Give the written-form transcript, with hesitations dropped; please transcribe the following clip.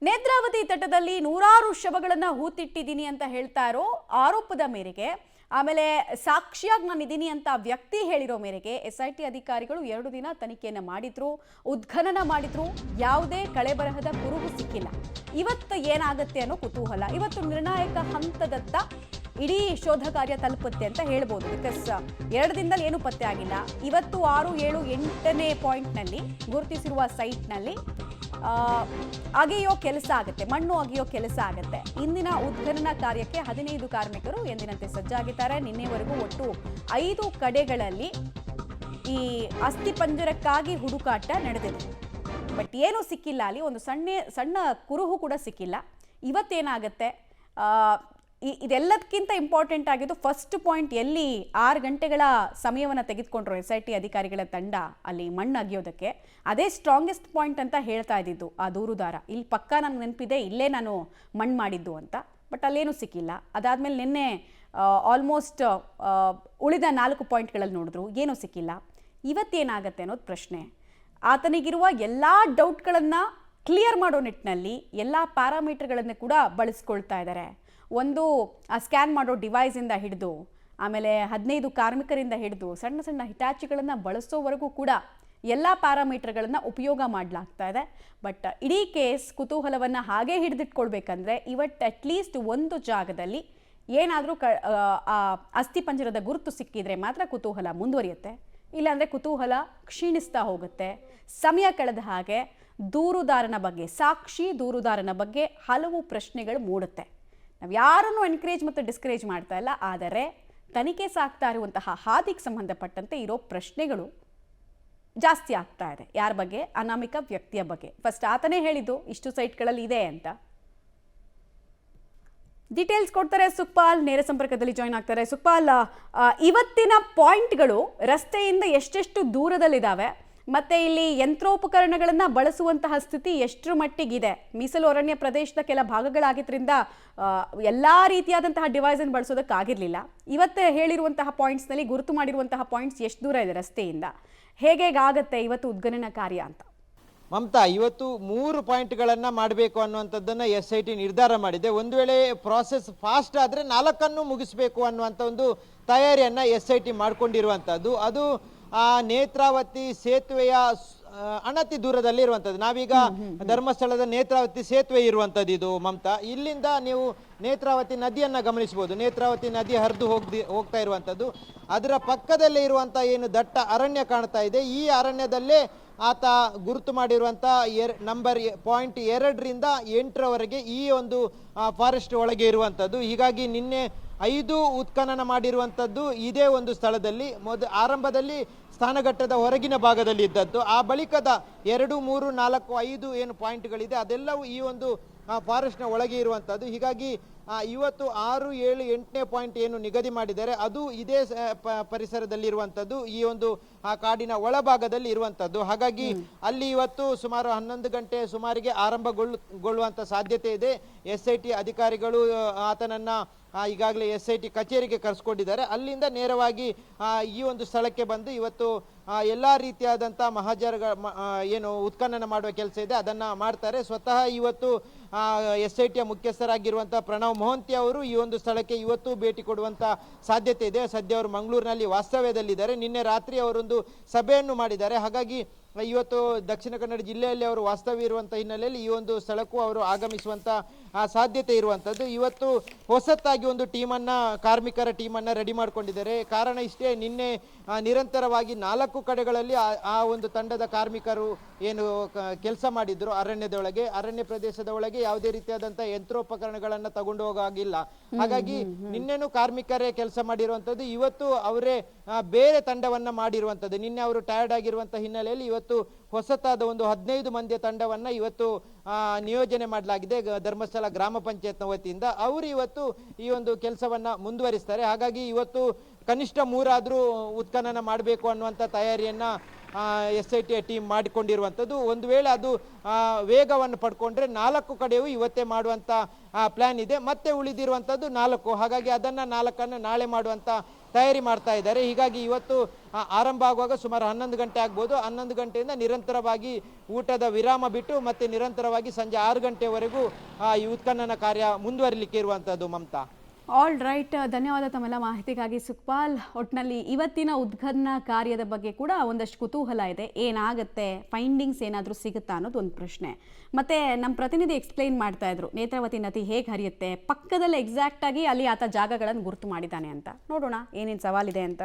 ನೇತ್ರಾವತಿ ತಟದಲ್ಲಿ ನೂರಾರು ಶವಗಳನ್ನ ಹೂತಿಟ್ಟಿದ್ದೀನಿ ಅಂತ ಹೇಳ್ತಾ ಇರೋ ಆರೋಪದ ಮೇರೆಗೆ ಆಮೇಲೆ ಸಾಕ್ಷಿಯಾಗಿ ನಾನು ಇದ್ದೀನಿ ಅಂತ ವ್ಯಕ್ತಿ ಹೇಳಿರೋ ಮೇರೆಗೆ SIT ಅಧಿಕಾರಿಗಳು 2 ದಿನ ತನಿಖೆಯನ್ನು ಮಾಡಿದ್ರು, ಉದ್ಖನನ ಮಾಡಿದ್ರು. ಯಾವುದೇ ಕಳೆಬರಹದ ಕುರುಹು ಸಿಕ್ಕಿಲ್ಲ. ಇವತ್ತು ಏನಾಗುತ್ತೆ ಅನ್ನೋ ಕುತೂಹಲ. ಇವತ್ತು ನಿರ್ಣಾಯಕ ಹಂತದತ್ತ ಇಡೀ ಶೋಧ ಕಾರ್ಯ ತಲುಪುತ್ತೆ ಅಂತ ಹೇಳ್ಬೋದು. ಬಿಕಾಸ್ 2 ದಿನದಲ್ಲಿ ಏನು ಪತ್ತೆ ಆಗಿಲ್ಲ. ಇವತ್ತು 6, 7, 8ನೇ ಪಾಯಿಂಟ್ನಲ್ಲಿ ಗುರುತಿಸಿರುವ ಸೈಟ್ನಲ್ಲಿ ಅಗೆಯೋ ಕೆಲಸ ಆಗುತ್ತೆ, ಮಣ್ಣು ಅಗೆಯೋ ಕೆಲಸ ಆಗುತ್ತೆ. ಇಂದಿನ ಉದ್ಖನನ ಕಾರ್ಯಕ್ಕೆ 15 ಕಾರ್ಮಿಕರು ಎಂದಿನಂತೆ ಸಜ್ಜಾಗಿದ್ದಾರೆ. ನಿನ್ನೆವರೆಗೂ ಒಟ್ಟು 5 ಕಡೆಗಳಲ್ಲಿ ಈ ಅಸ್ಥಿಪಂಜರಕ್ಕಾಗಿ ಹುಡುಕಾಟ ನಡೆದಿದೆ. ಬಟ್ ಏನೂ ಸಿಕ್ಕಿಲ್ಲ. ಅಲ್ಲಿ ಒಂದು ಸಣ್ಣ ಕುರುಹು ಕೂಡ ಸಿಕ್ಕಿಲ್ಲ. ಇವತ್ತೇನಾಗುತ್ತೆ, ಇದೆಲ್ಲದಕ್ಕಿಂತ ಇಂಪಾರ್ಟೆಂಟ್ ಆಗಿದ್ದು ಫಸ್ಟ್ ಪಾಯಿಂಟ್, ಎಲ್ಲಿ 6 ಗಂಟೆಗಳ ಸಮಯವನ್ನು ತೆಗೆದುಕೊಂಡ್ರು SIT ಅಧಿಕಾರಿಗಳ ತಂಡ ಅಲ್ಲಿ ಮಣ್ಣು ಅಗಿಯೋದಕ್ಕೆ. ಅದೇ ಸ್ಟ್ರಾಂಗೆಸ್ಟ್ ಪಾಯಿಂಟ್ ಅಂತ ಹೇಳ್ತಾ ಇದ್ದಿದ್ದು ಆ ದೂರುದಾರ. ಇಲ್ಲಿ ಪಕ್ಕ ನನಗೆ ನೆನಪಿದೆ, ಇಲ್ಲೇ ನಾನು ಮಣ್ಣು ಮಾಡಿದ್ದು ಅಂತ. ಬಟ್ ಅಲ್ಲೇನೂ ಸಿಕ್ಕಿಲ್ಲ. ಅದಾದಮೇಲೆ ನಿನ್ನೆ ಆಲ್ಮೋಸ್ಟ್ ಉಳಿದ 4 ಪಾಯಿಂಟ್ಗಳಲ್ಲಿ ನೋಡಿದ್ರು, ಏನೂ ಸಿಕ್ಕಿಲ್ಲ. ಇವತ್ತೇನಾಗತ್ತೆ ಅನ್ನೋದು ಪ್ರಶ್ನೆ. ಆತನಿಗಿರುವ ಎಲ್ಲ ಡೌಟ್ಗಳನ್ನು ಕ್ಲಿಯರ್ ಮಾಡೋ ನಿಟ್ಟಿನಲ್ಲಿ ಎಲ್ಲ ಪ್ಯಾರಾಮೀಟರ್ಗಳನ್ನು ಕೂಡ ಬಳಸ್ಕೊಳ್ತಾ ಇದ್ದಾರೆ. ಒಂದು ಸ್ಕ್ಯಾನ್ ಮಾಡೋ ಡಿವೈಸಿಂದ ಹಿಡಿದು, ಆಮೇಲೆ 15 ಕಾರ್ಮಿಕರಿಂದ ಹಿಡಿದು ಸಣ್ಣ ಸಣ್ಣ ಹಿಟಾಚಿಗಳನ್ನು ಬಳಸೋವರೆಗೂ ಕೂಡ ಎಲ್ಲ ಪ್ಯಾರಾಮೀಟರ್ಗಳನ್ನು ಉಪಯೋಗ ಮಾಡಲಾಗ್ತಾ ಇದೆ. ಬಟ್ ಇಡೀ ಕೇಸ್ ಕುತೂಹಲವನ್ನು ಹಾಗೆ ಹಿಡಿದಿಟ್ಕೊಳ್ಬೇಕಂದ್ರೆ ಇವತ್ತು ಅಟ್ಲೀಸ್ಟ್ ಒಂದು ಜಾಗದಲ್ಲಿ ಏನಾದರೂ ಅಸ್ಥಿಪಂಜರದ ಗುರುತು ಸಿಕ್ಕಿದ್ರೆ ಮಾತ್ರ ಕುತೂಹಲ ಮುಂದುವರಿಯುತ್ತೆ. ಇಲ್ಲಾಂದರೆ ಕುತೂಹಲ ಕ್ಷೀಣಿಸ್ತಾ ಹೋಗುತ್ತೆ. ಸಮಯ ಕಳೆದ ಹಾಗೆ ದೂರುದಾರನ ಬಗ್ಗೆ, ಸಾಕ್ಷಿ ದೂರುದಾರನ ಬಗ್ಗೆ ಹಲವು ಪ್ರಶ್ನೆಗಳು ಮೂಡುತ್ತೆ. ನಾವು ಯಾರನ್ನು ಎನ್ಕರೇಜ್ ಮತ್ತು ಡಿಸ್ಕರೇಜ್ ಮಾಡ್ತಾ ಇಲ್ಲ, ಆದರೆ ತನಿಖೆ ಸಾಗ್ತಾ ಇರುವಂತಹ ಹಾದಿಗೆ ಸಂಬಂಧಪಟ್ಟಂತೆ ಇರೋ ಪ್ರಶ್ನೆಗಳು ಜಾಸ್ತಿ ಆಗ್ತಾ ಇದೆ. ಯಾರ ಬಗ್ಗೆ? ಅನಾಮಿಕ ವ್ಯಕ್ತಿಯ ಬಗ್ಗೆ. ಫಸ್ಟ್ ಆತನೇ ಹೇಳಿದ್ದು ಇಷ್ಟು ಸೈಟ್ಗಳಲ್ಲಿ ಇದೆ ಅಂತ. ಡೀಟೇಲ್ಸ್ ಕೊಡ್ತಾರೆ ಸುಖಪಾಲ್, ನೇರ ಸಂಪರ್ಕದಲ್ಲಿ ಜಾಯ್ನ್ ಆಗ್ತಾರೆ. ಸುಖಪಾಲ್, ಇವತ್ತಿನ ಪಾಯಿಂಟ್ಗಳು ರಸ್ತೆಯಿಂದ ಎಷ್ಟೆಷ್ಟು ದೂರದಲ್ಲಿದ್ದಾವೆ, ಮತ್ತೆ ಇಲ್ಲಿ ಯಂತ್ರೋಪಕರಣಗಳನ್ನು ಬಳಸುವಂತಹ ಸ್ಥಿತಿ ಎಷ್ಟರ ಮಟ್ಟಿಗಿದೆ? ಮೀಸಲು ಅರಣ್ಯ ಪ್ರದೇಶದ ಕೆಲ ಭಾಗಗಳಾಗಿದ್ದರಿಂದ ಎಲ್ಲ ರೀತಿಯಾದಂತಹ ಡಿವೈಸನ್ನು ಬಳಸೋದಕ್ಕಾಗಿರಲಿಲ್ಲ. ಇವತ್ತು ಹೇಳಿರುವಂತಹ ಪಾಯಿಂಟ್ಸ್ನಲ್ಲಿ ಗುರುತು ಮಾಡಿರುವಂತಹ ಪಾಯಿಂಟ್ಸ್ ಎಷ್ಟು ದೂರ ಇದೆ ರಸ್ತೆಯಿಂದ? ಹೇಗಾಗತ್ತೆ ಇವತ್ತು ಉದ್ಖನನ ಕಾರ್ಯ ಅಂತ? ಮಮತಾ, ಇವತ್ತು 3 ಪಾಯಿಂಟ್ಗಳನ್ನು ಮಾಡಬೇಕು ಅನ್ನುವಂಥದ್ದನ್ನು SIT ನಿರ್ಧಾರ ಮಾಡಿದೆ. ಒಂದು ವೇಳೆ ಪ್ರಾಸೆಸ್ ಫಾಸ್ಟ್ ಆದರೆ 4 ಮುಗಿಸ್ಬೇಕು ಅನ್ನುವಂಥ ಒಂದು ತಯಾರಿಯನ್ನು SIT ಮಾಡಿಕೊಂಡಿರುವಂಥದ್ದು. ಅದು ನೇತ್ರಾವತಿ ಸೇತುವೆಯ ಅಣತಿ ದೂರದಲ್ಲಿ ಇರುವಂಥದ್ದು. ನಾವೀಗ ಧರ್ಮಸ್ಥಳದ ನೇತ್ರಾವತಿ ಸೇತುವೆ ಇರುವಂಥದ್ದು ಇದು ಮಮತಾ. ಇಲ್ಲಿಂದ ನೀವು ನೇತ್ರಾವತಿ ನದಿಯನ್ನು ಗಮನಿಸಬಹುದು. ನೇತ್ರಾವತಿ ನದಿ ಹರಿದು ಹೋಗ್ತಾ ಇರುವಂಥದ್ದು. ಅದರ ಪಕ್ಕದಲ್ಲೇ ಇರುವಂಥ ಏನು ದಟ್ಟ ಅರಣ್ಯ ಕಾಣ್ತಾ ಇದೆ, ಈ ಅರಣ್ಯದಲ್ಲೇ ಆತ ಗುರುತು ಮಾಡಿರುವಂಥ ನಂಬರ್ ಪಾಯಿಂಟ್ 2ರಿಂದ 8ರವರೆಗೆ ಈ ಒಂದು ಫಾರೆಸ್ಟ್ ಒಳಗೆ ಇರುವಂಥದ್ದು. ಹೀಗಾಗಿ ನಿನ್ನೆ 5 ಉತ್ಖನನ ಮಾಡಿರುವಂಥದ್ದು ಇದೇ ಒಂದು ಸ್ಥಳದಲ್ಲಿ. ಆರಂಭದಲ್ಲಿ ಸ್ಥಾನಘಟ್ಟದ ಹೊರಗಿನ ಭಾಗದಲ್ಲಿ ಇದ್ದದ್ದು. ಆ ಬಳಿಕದ 2, 3, 4, 5 ಏನು ಪಾಯಿಂಟ್ಗಳಿದೆ ಅದೆಲ್ಲವೂ ಈ ಒಂದು ಫಾರೆಸ್ಟ್ನ ಒಳಗೆ ಇರುವಂಥದ್ದು. ಹೀಗಾಗಿ ಇವತ್ತು 6, 7, 8ನೇ ಪಾಯಿಂಟ್ ಏನು ನಿಗದಿ ಮಾಡಿದ್ದಾರೆ ಅದು ಇದೇ ಪರಿಸರದಲ್ಲಿರುವಂಥದ್ದು, ಈ ಒಂದು ಕಾಡಿನ ಒಳಭಾಗದಲ್ಲಿ ಇರುವಂಥದ್ದು. ಹಾಗಾಗಿ ಅಲ್ಲಿ ಇವತ್ತು ಸುಮಾರು 11 ಗಂಟೆ ಸುಮಾರಿಗೆ ಆರಂಭಗೊಳ್ಳುವಂಥ ಸಾಧ್ಯತೆ ಇದೆ. SIT ಅಧಿಕಾರಿಗಳು ಆತನನ್ನು ಈಗಾಗಲೇ SIT ಕಚೇರಿಗೆ ಕರೆಸ್ಕೊಂಡಿದ್ದಾರೆ. ಅಲ್ಲಿಂದ ನೇರವಾಗಿ ಈ ಒಂದು ಸ್ಥಳಕ್ಕೆ ಬಂದು ಇವತ್ತು ಎಲ್ಲ ರೀತಿಯಾದಂಥ ಏನು ಉತ್ಖನನ ಮಾಡುವ ಕೆಲಸ ಇದೆ ಅದನ್ನು ಮಾಡ್ತಾರೆ. ಸ್ವತಃ ಇವತ್ತು SITಯ ಮುಖ್ಯಸ್ಥರಾಗಿರುವಂಥ ಪ್ರಣವ್ ಮೊಹಂತಿ ಅವರು ಈ ಒಂದು ಸ್ಥಳಕ್ಕೆ ಇವತ್ತು ಭೇಟಿ ಕೊಡುವಂಥ ಸಾಧ್ಯತೆ ಇದೆ. ಸದ್ಯ ಅವರು ಮಂಗಳೂರಿನಲ್ಲಿ ವಾಸ್ತವ್ಯದಲ್ಲಿದ್ದಾರೆ. ನಿನ್ನೆ ರಾತ್ರಿ ಅವರೊಂದು ಸಭೆಯನ್ನು ಮಾಡಿದ್ದಾರೆ. ಹಾಗಾಗಿ ಇವತ್ತು ದಕ್ಷಿಣ ಕನ್ನಡ ಜಿಲ್ಲೆಯಲ್ಲಿ ಅವರು ವಾಸ್ತವ್ಯ ಇರುವಂಥ ಹಿನ್ನೆಲೆಯಲ್ಲಿ ಈ ಒಂದು ಸ್ಥಳಕ್ಕೂ ಅವರು ಆಗಮಿಸುವಂಥ ಸಾಧ್ಯತೆ ಇರುವಂಥದ್ದು. ಇವತ್ತು ಹೊಸತಾಗಿ ಒಂದು ಕಾರ್ಮಿಕರ ಟೀಮನ್ನು ರೆಡಿ ಮಾಡಿಕೊಂಡಿದ್ದಾರೆ. ಕಾರಣ ಇಷ್ಟೇ, ನಿನ್ನೆ ನಿರಂತರವಾಗಿ 4 ಕಡೆಗಳಲ್ಲಿ ಆ ಒಂದು ತಂಡದ ಕಾರ್ಮಿಕರು ಏನು ಕೆಲಸ ಮಾಡಿದ್ರು ಅರಣ್ಯ ಪ್ರದೇಶದ ಒಳಗೆ ಯಾವುದೇ ರೀತಿಯಾದಂಥ ಯಂತ್ರೋಪಕರಣಗಳನ್ನು ತಗೊಂಡು ಹೋಗಾಗಿಲ್ಲ. ಹಾಗಾಗಿ ನಿನ್ನೆನೂ ಕಾರ್ಮಿಕರೇ ಕೆಲಸ ಮಾಡಿರುವಂಥದ್ದು. ಇವತ್ತು ಅವರೇ ಬೇರೆ ತಂಡವನ್ನ ಮಾಡಿರುವಂಥದ್ದು. ನಿನ್ನೆ ಅವರು ಟಯರ್ಡ್ ಆಗಿರುವಂಥ ಹಿನ್ನೆಲೆಯಲ್ಲಿ ಇವತ್ತು ಹೊಸತಾದ ಒಂದು 15 ಮಂದಿಯ ತಂಡವನ್ನ ಇವತ್ತು ನಿಯೋಜನೆ ಮಾಡಲಾಗಿದೆ ಧರ್ಮಸ್ಥಳ ಗ್ರಾಮ ಪಂಚಾಯತ್ನ ವತಿಯಿಂದ. ಅವರು ಇವತ್ತು ಈ ಒಂದು ಕೆಲಸವನ್ನ ಮುಂದುವರಿಸ್ತಾರೆ. ಹಾಗಾಗಿ ಇವತ್ತು ಕನಿಷ್ಠ 3 ಆದರೂ ಉತ್ಖನನ ಮಾಡಬೇಕು ಅನ್ನುವಂಥ ತಯಾರಿಯನ್ನ SIT ಟೀಮ್ ಮಾಡಿಕೊಂಡಿರುವಂಥದ್ದು. ಒಂದು ವೇಳೆ ಅದು ವೇಗವನ್ನು ಪಡ್ಕೊಂಡ್ರೆ 4 ಕಡೆಯೂ ಇವತ್ತೇ ಮಾಡುವಂಥ ಪ್ಲಾನ್ ಇದೆ. ಮತ್ತೆ ಉಳಿದಿರುವಂಥದ್ದು 4. ಹಾಗಾಗಿ ಅದನ್ನು 4 ನಾಳೆ ಮಾಡುವಂಥ ತಯಾರಿ ಮಾಡ್ತಾ ಇದ್ದಾರೆ. ಹೀಗಾಗಿ ಇವತ್ತು ಆರಂಭ ಆಗುವಾಗ ಸುಮಾರು 11 ಗಂಟೆ ಆಗ್ಬೋದು. 11 ಗಂಟೆಯಿಂದ ನಿರಂತರವಾಗಿ ಊಟದ ವಿರಾಮ ಬಿಟ್ಟು ಮತ್ತೆ ನಿರಂತರವಾಗಿ ಸಂಜೆ 6 ಗಂಟೆವರೆಗೂ ಈ ಉತ್ಖನನ ಕಾರ್ಯ ಮುಂದುವರಿಲಿಕ್ಕೆ ಇರುವಂಥದ್ದು ಮಮತಾ. ಆಲ್ ರೈಟ್, ಧನ್ಯವಾದ ತಮ್ಮೆಲ್ಲ ಮಾಹಿತಿಗಾಗಿ ಸುಖಪಾಲ್. ಒಟ್ಟಿನಲ್ಲಿ ಇವತ್ತಿನ ಉದ್ಘಾಟನಾ ಕಾರ್ಯದ ಬಗ್ಗೆ ಕೂಡ ಒಂದಷ್ಟು ಕುತೂಹಲ ಇದೆ. ಏನಾಗುತ್ತೆ, ಫೈಂಡಿಂಗ್ಸ್ ಏನಾದರೂ ಸಿಗುತ್ತಾ ಅನ್ನೋದು ಒಂದು ಪ್ರಶ್ನೆ. ಮತ್ತೆ ನಮ್ಮ ಪ್ರತಿನಿಧಿ ಎಕ್ಸ್ಪ್ಲೈನ್ ಮಾಡ್ತಾ ಇದ್ರು ನೇತ್ರಾವತಿ ನದಿ ಹೇಗೆ ಹರಿಯುತ್ತೆ, ಪಕ್ಕದಲ್ಲಿ ಎಕ್ಸಾಕ್ಟಾಗಿ ಅಲ್ಲಿ ಆತ ಜಾಗಗಳನ್ನು ಗುರುತು ಮಾಡಿದ್ದಾನೆ ಅಂತ. ನೋಡೋಣ ಏನೇನು ಸವಾಲಿದೆ ಅಂತ.